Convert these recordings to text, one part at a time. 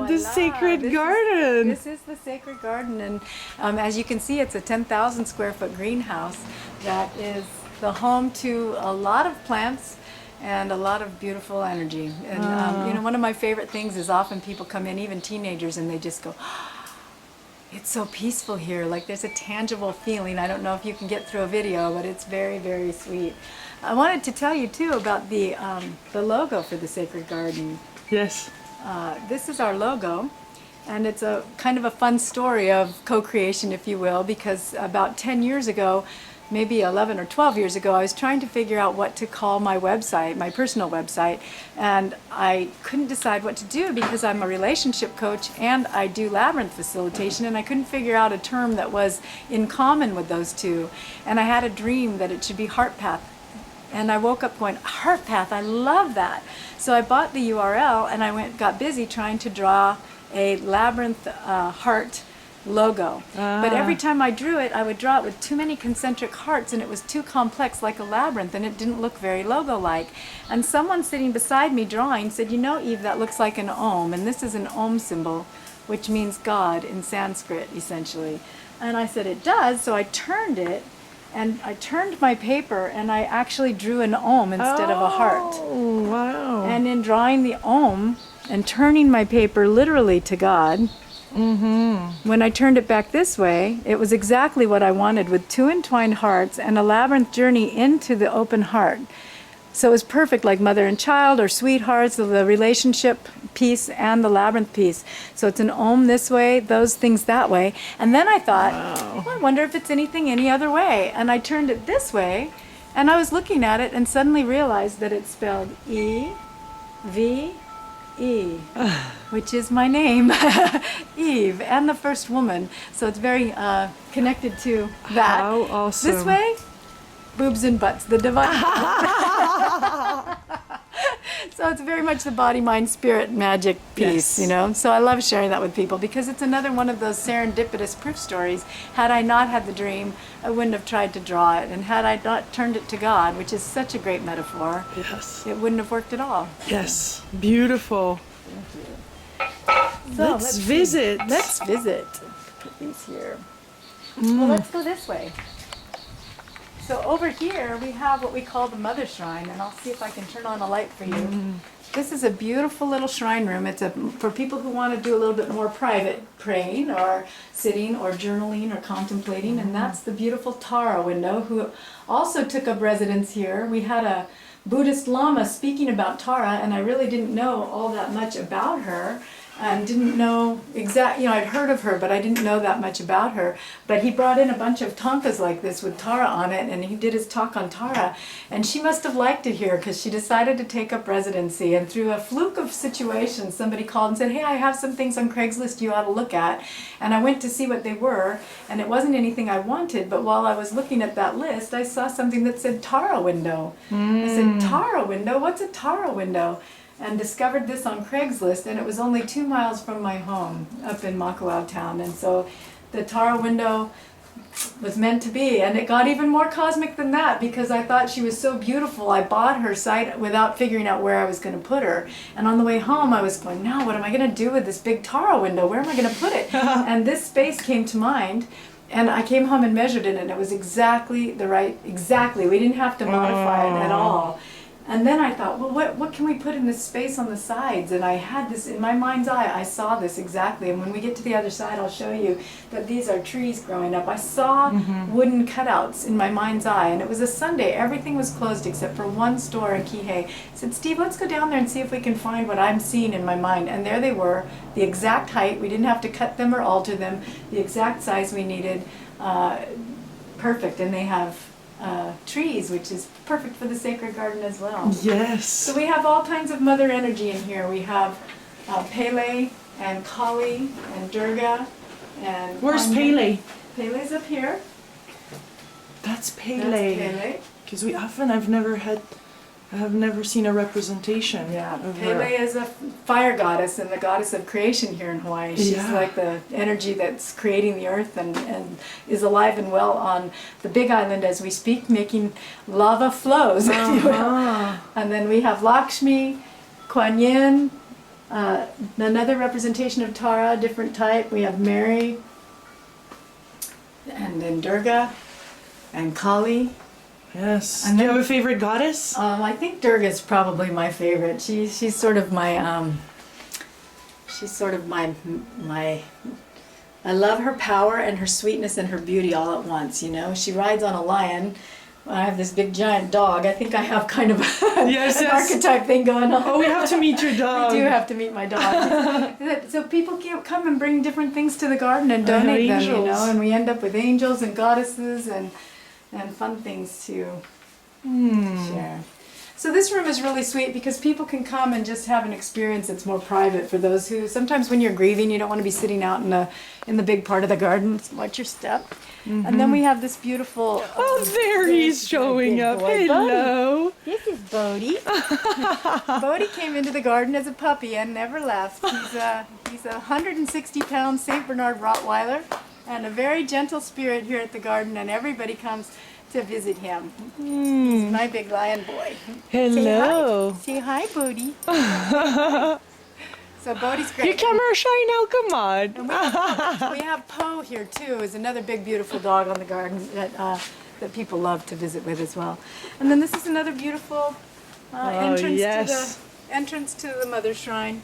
at the sacred garden. This is the sacred garden, and as you can see, it's a 10,000 square foot greenhouse that is the home to a lot of plants and a lot of beautiful energy. And you know, one of my favorite things is often people come in, even teenagers, and they just go, it's so peaceful here. Like there's a tangible feeling. I don't know if you can get through a video, but it's very, very sweet. I wanted to tell you too about the logo for the Sacred Garden. Yes. This is our logo, and it's a kind of a fun story of co-creation, if you will, because about 10 years ago, maybe 11 or 12 years ago, I was trying to figure out what to call my website, my personal website, and I couldn't decide what to do because I'm a relationship coach and I do labyrinth facilitation, and I couldn't figure out a term that was in common with those two. And I had a dream that it should be Heart Path. And I woke up going, Heart Path, I love that. So I bought the URL and I got busy trying to draw a labyrinth heart logo. But every time I drew it, I would draw it with too many concentric hearts, and it was too complex like a labyrinth, and it didn't look very logo-like. And someone sitting beside me drawing said, you know, Eve, that looks like an Om, and this is an Om symbol, which means God in Sanskrit, essentially. And I said, it does, so I turned it, and I turned my paper, and I actually drew an Om instead of a heart. Oh, wow. And in drawing the Om, and turning my paper literally to God, when I turned it back this way, it was exactly what I wanted, with two entwined hearts and a labyrinth journey into the open heart. So it was perfect, like mother and child or sweethearts, the relationship piece and the labyrinth piece. So it's an Om this way, those things that way. And then I thought, well, I wonder if it's anything any other way. And I turned it this way, and I was looking at it and suddenly realized that it's spelled E-V-E, which is my name, Eve, and the first woman. So it's very connected to that. How awesome. This way, boobs and butts, the divine. So it's very much the body, mind, spirit, magic piece, Yes. you know. So I love sharing that with people because it's another one of those serendipitous proof stories. Had I not had the dream, I wouldn't have tried to draw it. And had I not turned it to God, which is such a great metaphor, Yes. it wouldn't have worked at all. Yes. Beautiful. So Let's visit. Let's visit. Put these here. Well, let's go this way. So over here we have what we call the Mother Shrine, and I'll see if I can turn on a light for you. This is a beautiful little shrine room. It's for people who want to do a little bit more private praying or sitting or journaling or contemplating, and that's the beautiful Tara window, who also took up residence here. We had a Buddhist Lama speaking about Tara, and I really didn't know all that much about her. And didn't know I'd heard of her, but I didn't know that much about her. But he brought in a bunch of tankas like this with Tara on it, and he did his talk on Tara. And she must have liked it here because she decided to take up residency. And through a fluke of situations, somebody called and said, hey, I have some things on Craigslist you ought to look at. And I went to see what they were, and it wasn't anything I wanted. But while I was looking at that list, I saw something that said Tara window. I said, Tara window? What's a Tara window? And discovered this on Craigslist, and it was only 2 miles from my home up in Makawao town. And so the Tara window was meant to be, and it got even more cosmic than that because I thought she was so beautiful. I bought her site without figuring out where I was going to put her, and on the way home I was going, now what am I going to do with this big Tara window? Where am I going to put it? And this space came to mind. And I came home and measured it, and it was exactly the right, we didn't have to modify it at all. And then I thought, well, what can we put in this space on the sides? And I had this in my mind's eye. I saw this exactly. And when we get to the other side, I'll show you that these are trees growing up. I saw wooden cutouts in my mind's eye. And it was a Sunday. Everything was closed except for one store in Kihei. I said, Steve, let's go down there and see if we can find what I'm seeing in my mind. And there they were, the exact height. We didn't have to cut them or alter them. The exact size we needed. Perfect. And they have trees, which is perfect for the sacred garden as well. Yes. So we have all kinds of mother energy in here. We have Pele and Kali and Durga and Where's Anya. Pele? Pele's up here. That's Pele. That's Pele. Because I have never seen a representation. Yeah, of Pele her. is a fire goddess and the goddess of creation here in Hawaii. She's like the energy that's creating the earth and is alive and well on the Big Island as we speak, making lava flows, if you will. And then we have Lakshmi, Kuan Yin, Another representation of Tara, different type. We have Mary, and then Durga, and Kali. Yes. And Do you then- have a favorite goddess? I think Durga is probably my favorite. She's sort of my I love her power and her sweetness and her beauty all at once, you know. She rides on a lion. I have this big giant dog. I think I have kind of Yes, an yes. archetype thing going on. Oh, we have to meet your dog. We do have to meet my dog. So people can come and bring different things to the garden and donate them, you angels. know, and we end up with angels and goddesses and fun things to share. So this room is really sweet because people can come and just have an experience that's more private for those who, sometimes when you're grieving, you don't want to be sitting out in the big part of the garden. Watch your step. And then we have this beautiful... Oh, there he's showing up. Hello. This is Bodhi. Bodhi came into the garden as a puppy and never left. He's a 160-pound St. Bernard Rottweiler and a very gentle spirit here at the garden, and everybody comes to visit him. He's my big lion boy. Hello. Say hi, Bodhi. So Bodhi's great. Your camera shy now, come on. And we have Poe here too, is another big beautiful dog on the garden that people love to visit with as well. And then this is another beautiful entrance to the Mother Shrine.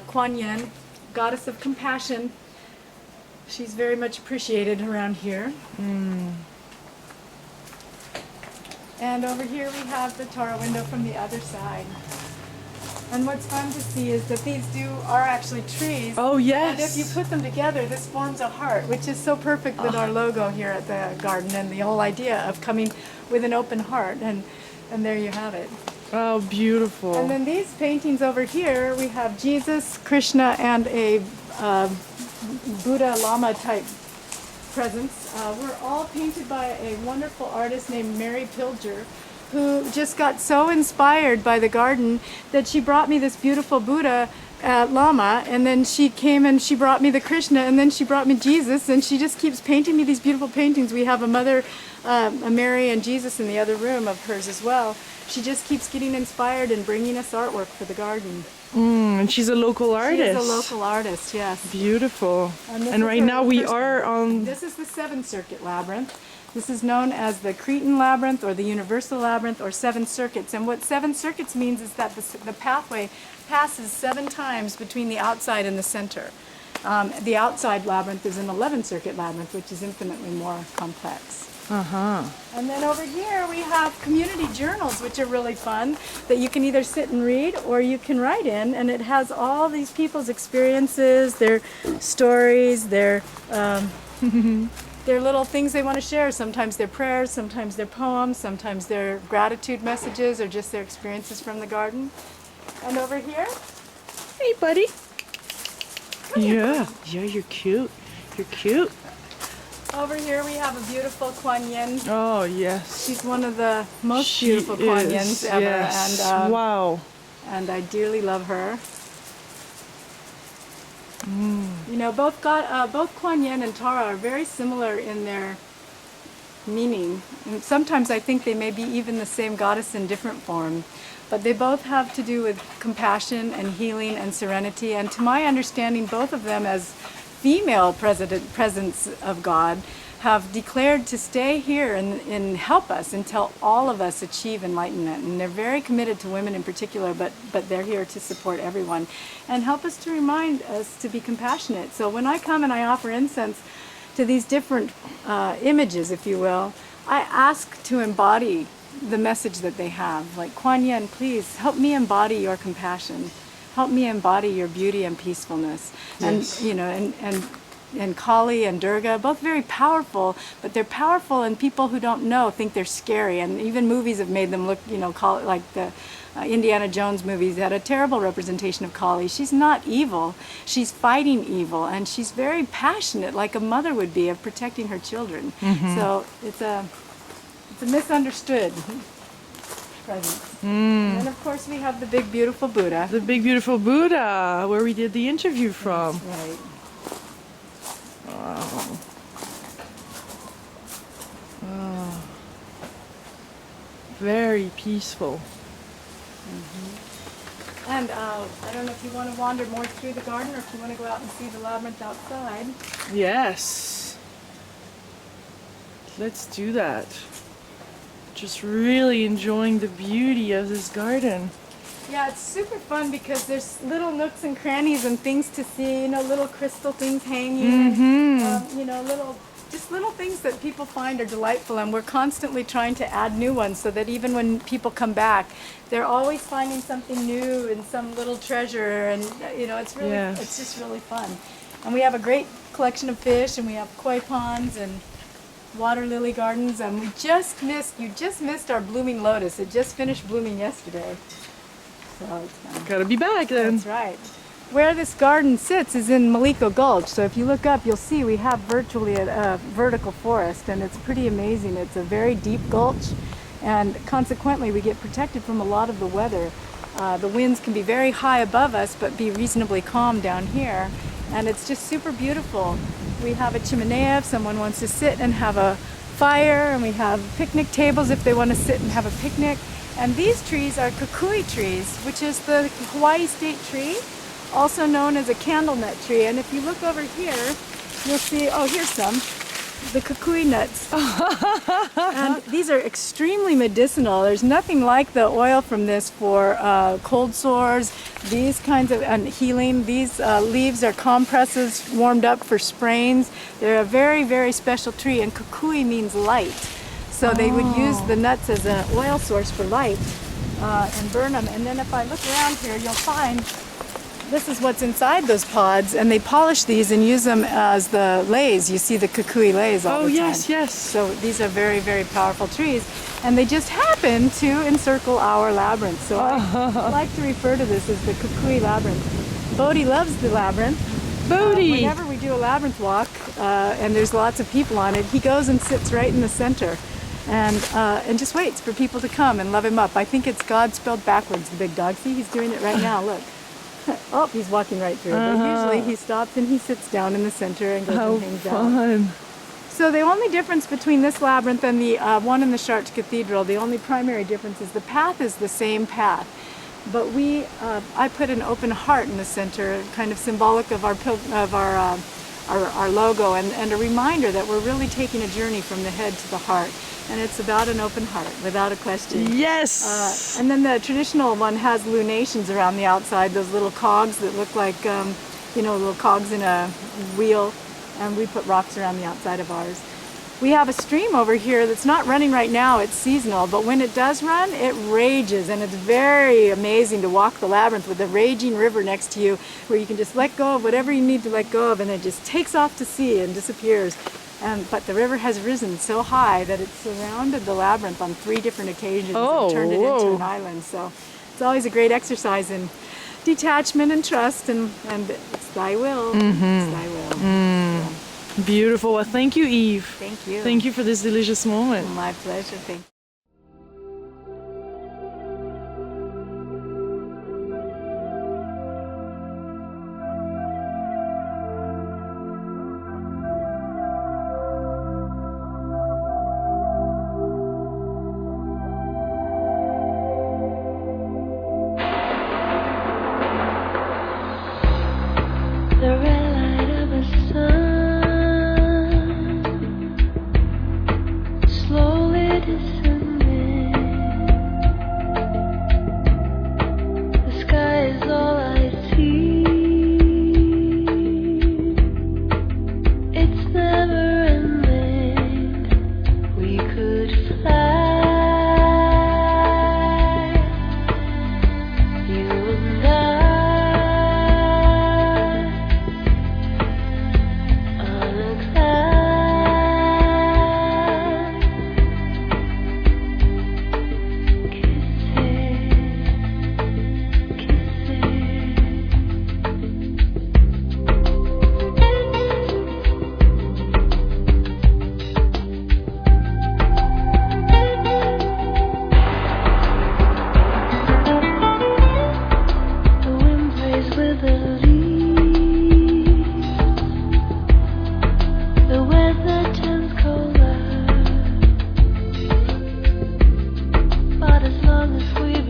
Kuan Yin, goddess of compassion. She's very much appreciated around here. And over here we have the Tara window from the other side. And what's fun to see is that these are actually trees. Oh, yes. And if you put them together, this forms a heart, which is so perfect with our logo here at the garden and the whole idea of coming with an open heart. And there you have it. Oh, beautiful. And then these paintings over here, we have Jesus, Krishna, and a Buddha Lama type presence. Were all painted by a wonderful artist named Mary Pilger, who just got so inspired by the garden that she brought me this beautiful Buddha Lama, and then she came and she brought me the Krishna, and then she brought me Jesus, and she just keeps painting me these beautiful paintings. We have a Mother, a Mary and Jesus in the other room of hers as well. She just keeps getting inspired and bringing us artwork for the garden. And she's a local artist. She is a local artist, yes. Beautiful. this And is right her now we first are one. on... This is the 7th Circuit Labyrinth. This is known as the Cretan Labyrinth or the Universal Labyrinth or 7 circuits. And what 7 circuits means is that the pathway passes 7 times between the outside and the center. The outside labyrinth is an 11 circuit labyrinth, which is infinitely more complex. And then over here we have community journals, which are really fun, that you can either sit and read or you can write in, and it has all these people's experiences, their stories, their little things they want to share. Sometimes they're prayers, sometimes they're poems, sometimes they're gratitude messages or just their experiences from the garden. And over here, Hey, buddy. Yeah, you're cute. You're cute. over here we have a beautiful Kuan Yin. Oh, yes. She's one of the most She beautiful Kuan Yins is, ever, yes. and Wow. and I dearly love her. You know, both Kuan Yin and Tara are very similar in their meaning. And sometimes I think they may be even the same goddess in different form. But they both have to do with compassion and healing and serenity. And to my understanding, both of them as female presence of God have declared to stay here and help us until all of us achieve enlightenment. And they're very committed to women in particular, but they're here to support everyone and help us to remind us to be compassionate. So when I come and I offer incense to these different images, if you will, I ask to embody the message that they have. Like, Kuan Yin, please help me embody your compassion. Help me embody your beauty and peacefulness. Yes. And, you know, and Kali and Durga, both very powerful, but they're powerful and people who don't know think they're scary. And even movies have made them look, you know, like the Indiana Jones movies had a terrible representation of Kali. She's not evil. She's fighting evil, and she's very passionate, like a mother would be, of protecting her children. So it's a misunderstood presence. And then, of course, we have the big, beautiful Buddha. The big beautiful Buddha, where we did the interview from. Right. Wow. Oh. Very peaceful. And I don't know if you want to wander more through the garden or if you want to go out and see the labyrinth outside. Yes. Let's do that. Just really enjoying the beauty of this garden. Yeah, it's super fun because there's little nooks and crannies and things to see, you know, little crystal things hanging, you know, little things that people find are delightful, and we're constantly trying to add new ones so that even when people come back, they're always finding something new and some little treasure, and you know, it's just really fun. And we have a great collection of fish, and we have koi ponds and water lily gardens, and you just missed our blooming lotus. It just finished blooming yesterday. So it's fun. Gotta be back then. That's right. Where this garden sits is in Maliko Gulch. So if you look up, you'll see we have virtually a vertical forest, and it's pretty amazing. It's a very deep gulch, and consequently we get protected from a lot of the weather. The winds can be very high above us, but be reasonably calm down here, and it's just super beautiful. We have a chimenea if someone wants to sit and have a fire, and we have picnic tables if they want to sit and have a picnic. And these trees are kukui trees, which is the Hawaii state tree, also known as a candle nut tree. And if you look over here, you'll see, oh, here's some, the kukui nuts. And these are extremely medicinal. There's nothing like the oil from this for cold sores, these kinds of, and healing. These leaves are compresses warmed up for sprains. They're a very, very special tree, and kukui means light. So they would use the nuts as an oil source for light and burn them. And then if I look around here, you'll find this is what's inside those pods, and they polish these and use them as the leis. You see the kukui leis all the time. Oh, yes, yes. So these are very, very powerful trees, and they just happen to encircle our labyrinth. So I like to refer to this as the kukui labyrinth. Bodhi loves the labyrinth. Bodhi! Whenever we do a labyrinth walk, and there's lots of people on it, he goes and sits right in the center. And just waits for people to come and love him up. I think it's God spelled backwards, the big dog. See, he's doing it right now, look. Oh, he's walking right through. But usually he stops and he sits down in the center and goes and hangs out. So the only difference between this labyrinth and the one in the Chartres Cathedral, the only primary difference is the path is the same path. But I put an open heart in the center, kind of symbolic of our logo, and a reminder that we're really taking a journey from the head to the heart. And it's about an open heart, without a question. Yes! And then the traditional one has lunations around the outside, those little cogs that look like, you know, little cogs in a wheel. And we put rocks around the outside of ours. We have a stream over here that's not running right now, it's seasonal, but when it does run, it rages, and it's very amazing to walk the labyrinth with a raging river next to you, where you can just let go of whatever you need to let go of, and it just takes off to sea and disappears. But the river has risen so high that it's surrounded the labyrinth on 3 different occasions and turned it into an island. So it's always a great exercise in detachment and trust, and it's thy will. It's thy will. So. Beautiful. Well, thank you, Eve. Thank you. Thank you for this delicious moment. My pleasure. Thank you.